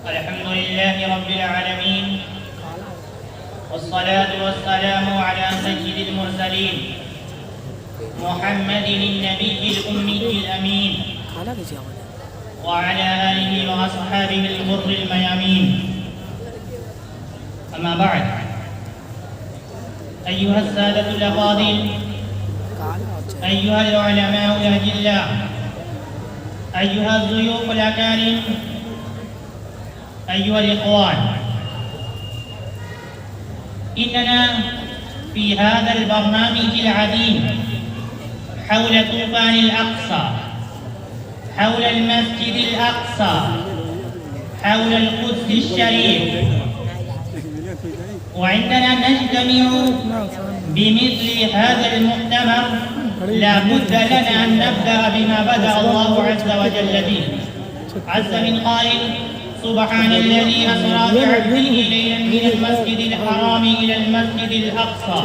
الحمد لله رب العالمين، والصلاة والسلام على سيد المرسلين محمد النبي الأمي الأمين وعلى آله وأصحابه الغر الميامين. أما بعد، أيها السادة الأفاضل، أيها العلماء الأجلاء، أيها الضيوف الأكارم، أيها الإخوان، إننا في هذا البرنامج العظيم حول طوفان الأقصى، حول المسجد الأقصى، حول القدس الشريف، وعندنا نجتمع بمثل هذا المؤتمر لا بد لنا أن نبدأ بما بدأ الله عز وجل به. عز من قائل: سبحان الذي أسرى بعبده ليلا من المسجد الحرام إلى المسجد الأقصى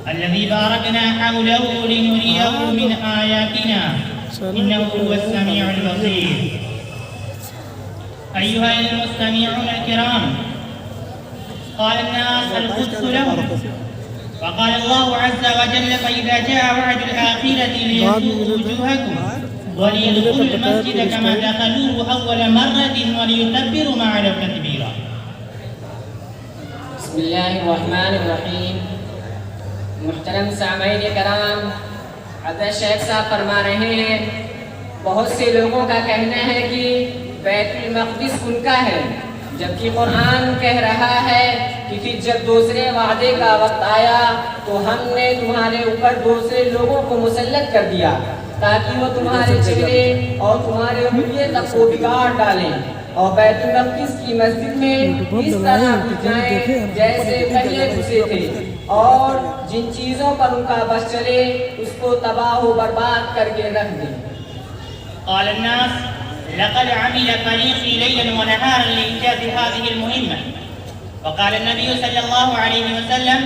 الذي باركنا حوله لنريه من آياتنا إنه هو السميع البصير. أيها المستمعون الكرام، قال الناس القدس لهم، وقال الله عز وجل: فإذا جاء وعد الآخرة ليسوءوا وجوهكم وليدخلوا المسجد كما دخلوه أول مرة وليتبروا ما علوا تتبيرا. बिस्मिल्लाहिर्रहमानिर्रहीम। मुहतरम सामईन कराम, हज़रत शेख साहब फरमा रहे हैं, बहुत से लोगों का कहना है कि बैतुल मक़दिस उनका है, जबकि कुरान कह रहा है कि फिर जब दूसरे वादे का वक्त आया तो हमने तुम्हारे ऊपर दूसरे लोगों को मुसल्लत कर दिया ताकि वो तुम्हारे चेहरे और तुम्हारे हुलिये तक को बिगाड़ डालें और बैतुल मक़दिस की मस्जिद में इस तरह घुस जाएं जैसे पहले घुसे थे, और जिन चीज़ों पर उनका बस चले उसको तबाह व बर्बाद करके रख दें। قال الناس: لقد عمل فريقي ليلا ونهارا لإنجاز هذه المهمة. وقال النبي صلى الله عليه وسلم: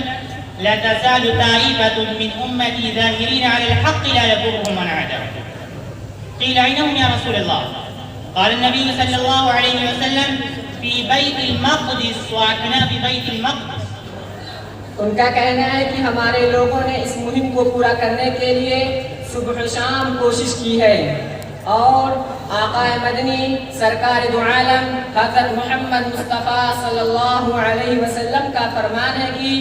لا تزال طائفة من أمتي ظاهرين على الحق لا يضرهم من عاداهم. قيل: أين هم يا رسول الله؟ قال النبي صلى الله عليه وسلم: في بيت المقدس وأكناف بيت المقدس. उनका कहना है कि हमारे लोगों ने इस मुहिम को पूरा करने के लिए सुबह शाम कोशिश की है, और आका मदनी सरकार दो आलम हज़रत मोहम्मद मुस्तफ़ा सल्लल्लाहु अलैहि वसल्लम का फरमान है कि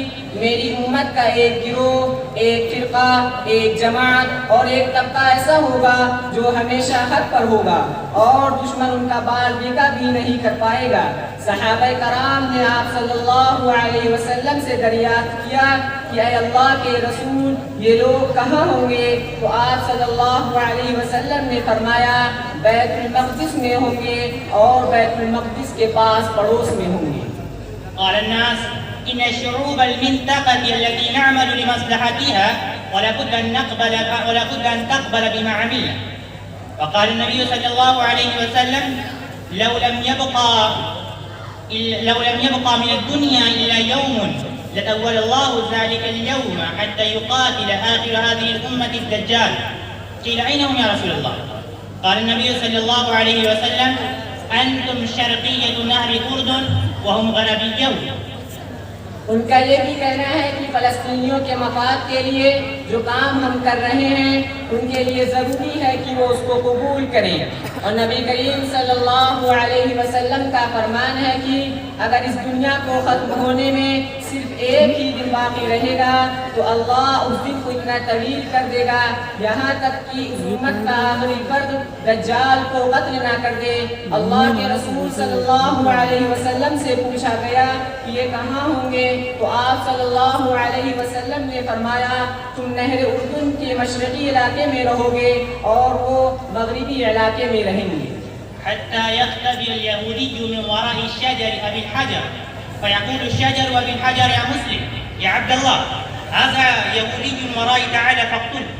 मेरी उम्मत का एक गिरोह, एक फिरका, एक जमात और एक तबका ऐसा होगा जो हमेशा हक पर होगा और दुश्मन उनका बाल बीका भी नहीं कर पाएगा। सहाबा कराम ने आप सल्लल्लाहु अलैहि वसल्लम से दरियाफ्त किया कि ऐ अल्लाह के रसूल, ये लोग कहाँ होंगे? तो आप सल्लल्लाहु अलैहि वसल्लम ने फरमाया, बैतुल मक़दिस में होंगे और बैतुल मक़दिस के पास पड़ोस में होंगे। قال الناس: إن شعوب المنطقة التي نعمل لمصلحتها ولا بد أن تقبل بما عملنا. وقال النبي صلى الله عليه وسلم: لو لم يبقى من الدنيا إلا يوم لأول الله ذلك اليوم حتى يقاتل آخر هذه الأمة الدجال. قيل: أين هم يا رسول الله؟ قال النبي صلى الله عليه وسلم: أنتم شرقية نهر أردن وهم غربيون. उनका ये भी कहना है कि फ़लस्तीनियों के मफाद के लिए जो काम हम कर रहे हैं उनके लिए ज़रूरी है कि वो उसको कबूल करें, और नबी करीम सल्लल्लाहु अलैहि वसल्लम का फरमान है कि अगर इस दुनिया को ख़त्म होने में सिर्फ एक ही दिन बाकी रहेगा तो अल्लाह उस दिन को इतना तवील कर देगा यहाँ तक कि इस उम्मत का आखिरी फर्द दज्जाल को कत्ल ना कर दे। अल्लाह के रसूल सल्लल्लाहु अलैहि वसल्लम से पूछा गया कि ये कहाँ होंगे? तो आप सल्लल्लाहु अलैहि वसल्लम ने फरमाया, तुम नहर उर्दुन के मशरकी इलाके में रहोगे और वो मगरिबी इलाके में रहेंगे। حتى يختبئ اليهودي من وراء الشجر أبي الحجر فيقول الشجر وأبي الحجر: يا مسلم، يا عبد الله، هذا يهودي من ورائي، تعالى فاقتله.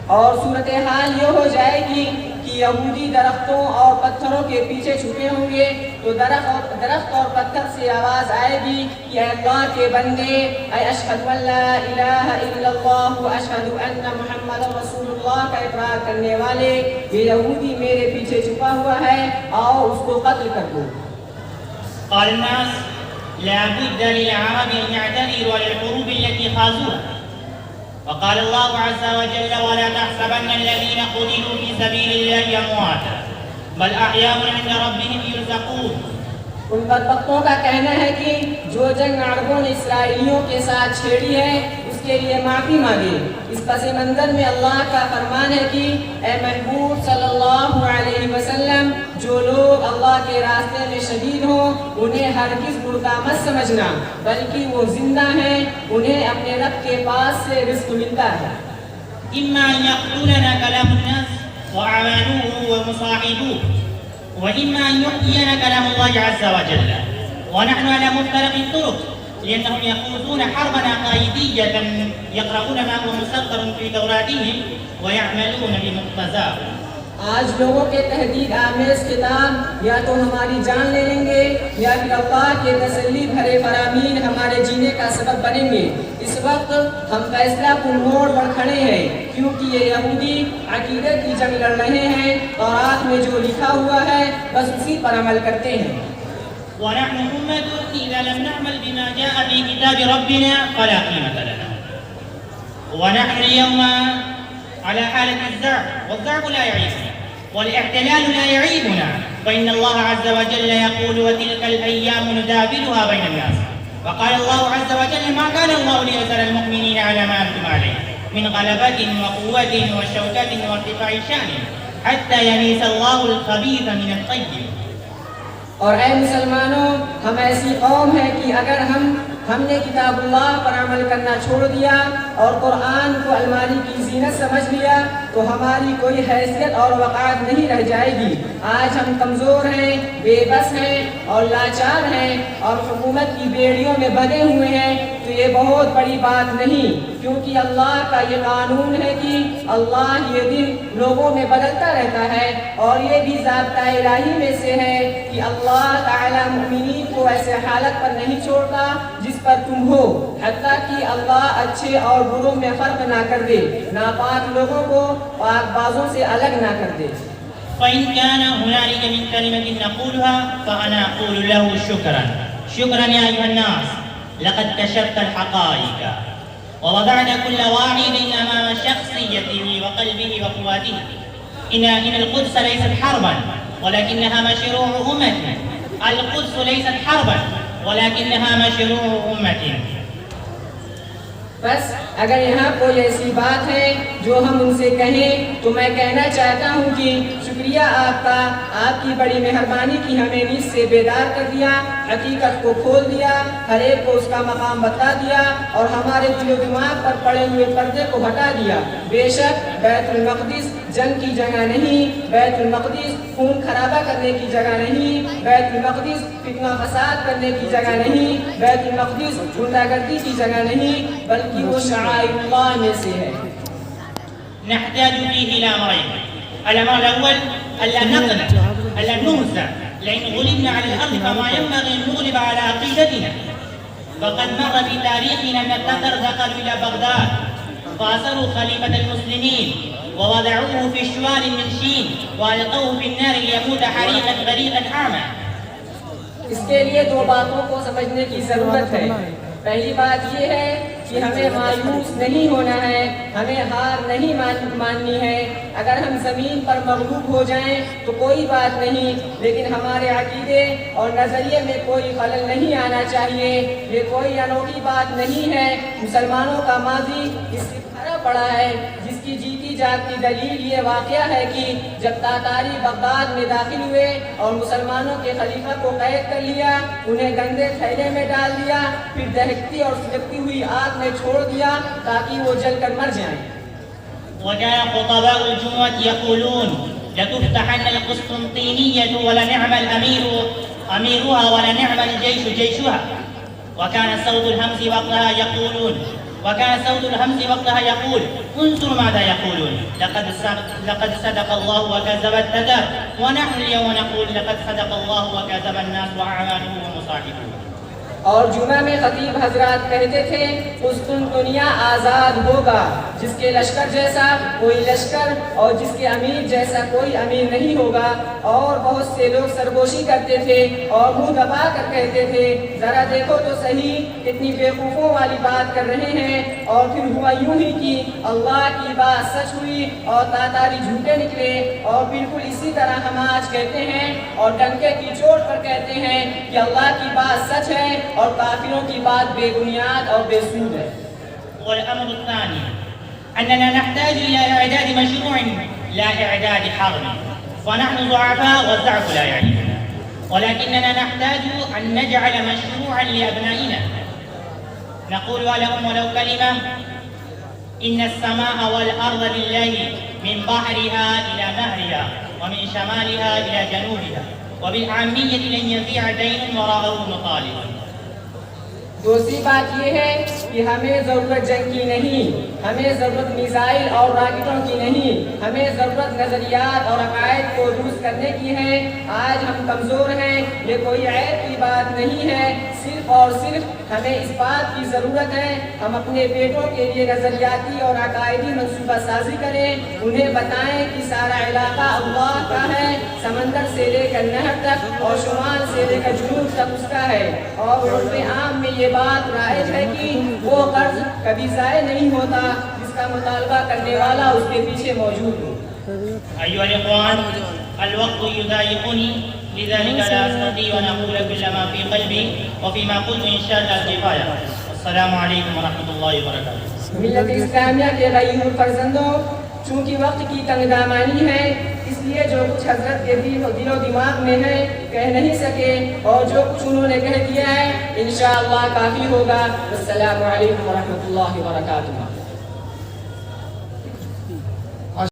और सूरत हाल ये हो जाएगी कि यहूदी दरख्तों और पत्थरों के पीछे छुपे होंगे तो दरख्त और पत्थर से आवाज़ आएगी कि अल्लाह के बंदे, अशहदु अल्ला इलाहा इल्लल्लाह व अशहदु अन्ना मुहम्मदन रसूलुल्लाह का इकरार करने वाले, ये यहूदी मेरे पीछे छुपा हुआ है, आओ उसको कत्ल कर दो। قال الناس لا بد للعرب أن يعتذروا على الحروب التي خاضوها. وقال الله عز وجل ولا تحسبن الذين قتلوا في سبيل الله أمواتا بل أحياء عند ربهم يرزقون. उन बदबख्तों का कहना है कि जो जंग अरबों ने इसराइलियों के साथ छेड़ी है उसके लिए माफ़ी मांगे। इस पस मंज़र में अल्लाह का फरमान है कि ए महबूब सल्लल्लाहु अलैहि वसल्लम, जो लोग अल्लाह के रास्ते में शहीद हों उन्हें हरगिज़ मुर्दा मत समझना, बल्कि वो जिंदा हैं, उन्हें अपने रब के पास से रिज़्क़ मिलता है। إما أن يقتلنا كلام الناس وأعمالوه ومصاحبوه، وإما أن يحيينا كلام الله عز وجل ونحن على مفترق الطرق، لأنهم يخوضون حربا عقائدية يقرؤون ما هو مسطر في توراتهم ويعملون بمقتضاه. आज लोगों के तहदीद आमेज़ किताब या तो हमारी जान ले लेंगे या फिर अल्लाह के तसल्ली भरे फरामीन हमारे जीने का सबब बनेंगे। इस वक्त हम फैसला कुल मोड़ पर खड़े हैं, क्योंकि ये यहूदी अकीदत की जंग लड़ रहे हैं और आख में जो लिखा हुआ है बस उसी पर अमल करते हैं। ونحن أمة إذا لم نعمل بما جاء في كتاب ربنا فلا قيمة لنا. ونحن اليوم على حالة الزعف، والزعف لا يعيبنا والاحتلال لا يعيبنا، فإن الله عز وجل يقول وتلك الأيام نداولها بين الناس. وقال الله عز وجل ما كان الله ليذر المؤمنين على ما أنتم عليه من غلبة وقوة وشوكة وارتفاع شأن حتى يميز الله الخبيث من الطيب. और ऐ मुसलमानों, हम ऐसी कौम है कि अगर हमने किताबुल्लाह पर अमल करना छोड़ दिया और कुरान को अलमारी की जीनत समझ लिया तो हमारी कोई हैसियत और वक़ात नहीं रह जाएगी। आज हम कमज़ोर हैं, बेबस हैं और लाचार हैं और हुकूमत की बेड़ियों में बंधे हुए हैं, तो ये बहुत बड़ी बात नहीं, क्योंकि अल्लाह का ये कानून है कि अल्लाह ये दिन लोगों में बदलता रहता है और ये भी ज़ाब्ता इलाही में से है कि अल्लाह ताला मुमिनीन को ऐसे हालत पर नहीं छोड़ता जिस पर तुम हो, हत्ता कि अल्लाह अच्छे और बुरों में फ़र्क ना कर दे, नापाक लोगों को पाकबाजों से अलग ना कर दे। فإن كان هنالك من كلمة نقولها فأنا أقول له شكرا شكرا يا أيها الناس، لقد كشفت الحقائق ووضعت كل واحد أمام شخصيته وقلبه وقواته. إن القدس ليست حربا ولكنها مشروع أمة. القدس ليست حربا ولكنها مشروع أمة. बस अगर यहाँ कोई ऐसी बात है जो हम उनसे कहें तो मैं कहना चाहता हूँ कि शुक्रिया आपका, आपकी बड़ी मेहरबानी की हमें नींद से बेदार कर दिया, हकीकत को खोल दिया, हर एक को उसका मकाम बता दिया और हमारे दिलो दिमाग पर पड़े हुए पर्दे को हटा दिया। बेशक बैतुल मक़दिस जंग की जगह नहीं, बैतुल मक़दिस खून खराबा करने की जगह नहीं, बैतुल मक़दिस फितना फसाद करने की जगह नहीं, बैतुल मक़दिस गुंडागर्दी की जगह नहीं, बल्कि वो शाइरुल्लाह में से है। نحتاج فيه إلى أمرين. الأمر الأول ألا نقنع، ألا نهزأ، لأن غلبنا على الأرض فما ينبغي أن نغلب على عقيدتنا. فقد مر في تاريخنا أن التتر دخلوا إلى بغداد فأسروا خليفة المسلمين ووضعوه في شوال من شين وألقوه في النار ليموت حريقا غريقا أعمى. इसके लिए दो बातों को समझने की ज़रूरत है। पहली बात ये है कि हमें मायूस नहीं होना है, हमें हार नहीं माननी है। अगर हम ज़मीन पर मग़लूब हो जाएं तो कोई बात नहीं, लेकिन हमारे अक़ीदे और नज़रिए में कोई खलल नहीं आना चाहिए। ये कोई अनोखी बात नहीं है। मुसलमानों का माज़ी इससे भरा पड़ा है, जिसकी जीती जागती दलील ये वाक़या है कि जब तातारी बगदाद में दाखिल हुए और मुसलमानों के खलीफा को कैद कर लिया, उन्हें गंदे थैले में डाल दिया, फिर दहकती और सुलगती हुई आग में छोड़ दिया ताकि वो जलकर मर जाएं। وجاء خطباء الجمعة يقولون لتفتحن القسطنطينية ولنعم الأمير أميرها ولنعم الجيش جيشها. وكان صوت الهمز وقتها يقولون وكان صوت الهمز وقتها يقول انظر ماذا يقولون لقد صدق الله وكذب التتر، ونحن اليوم نقول لقد صدق الله وكذب الناس وأعمالهم ومصاحبهم. और जुमा में खतीब हजरात कहते थे दुनिया आज़ाद होगा, जिसके लश्कर जैसा कोई लश्कर और जिसके अमीर जैसा कोई अमीर नहीं होगा। और बहुत से लोग सरगोशी करते थे और मुंह दबा कर कहते थे जरा देखो तो सही कितनी बेवकूफ़ों वाली बात कर रहे हैं। और फिर हुआ यूं ही कि अल्लाह की बात सच हुई और तातारी झूठे निकले। और बिल्कुल इसी तरह हम आज कहते हैं और डंके की चोट पर कहते हैं कि अल्लाह की बात सच है और काफिरों की बात बेबुनियाद और बेसूद है। والأمر الثاني أننا نحتاج إلى إعداد مشروع لا إعداد حرب، ونحن ضعفاء والضعف لا يعيبنا، ولكننا نحتاج أن نجعل مشروعا لأبنائنا نقول لهم ولو كلمة إن السماء والأرض لله من بحرها إلى نهرها ومن شمالها إلى جنوبها وبالعامية لن يضيع دين وراءه مطالب। दूसरी बात यह है कि हमें ज़रूरत जंग की नहीं, हमें ज़रूरत मिसाइल और रॉकेटों की नहीं, हमें ज़रूरत नज़रियात और अकायद को दुरुस्त करने की है। आज हम कमज़ोर हैं, ये कोई ऐब की बात नहीं है, सिर्फ और सिर्फ हमें इस बात की ज़रूरत है हम अपने बेटों के लिए नज़रियाती और अकायदी मनसूबा साजी करें, उन्हें बताएं कि सारा इलाका अल्लाह का है, समंदर से लेकर नहर तक और शुमाल से लेकर जुनूब तक उसका है। और उर्फ़े आम में ये बात राइज है कि वो कर्ज कभी ज़ाय नहीं होता जिसका मुतालबा करने वाला उसके पीछे मौजूद हो। أيها الإخوان، الوقت يضايقني لذلك لا أستطيع أن أقول كل ما في قلبي، وفيما قلت إن شاء الله الكفاية. السلام عليكم ورحمة الله وبركاته। मिल्लत इस्लामिया के गरीब फर्जंदों, चूँकि वक्त की तंगदामानी है इसलिए जो कुछ हजरत के दिलो दिमाग में है कह नहीं सके और जो कुछ उन्होंने कह दिया है इंशाअल्लाह काफ़ी होगा। अस्सलामु अलैकुम व रहमतुल्लाहि व बरकातुहू।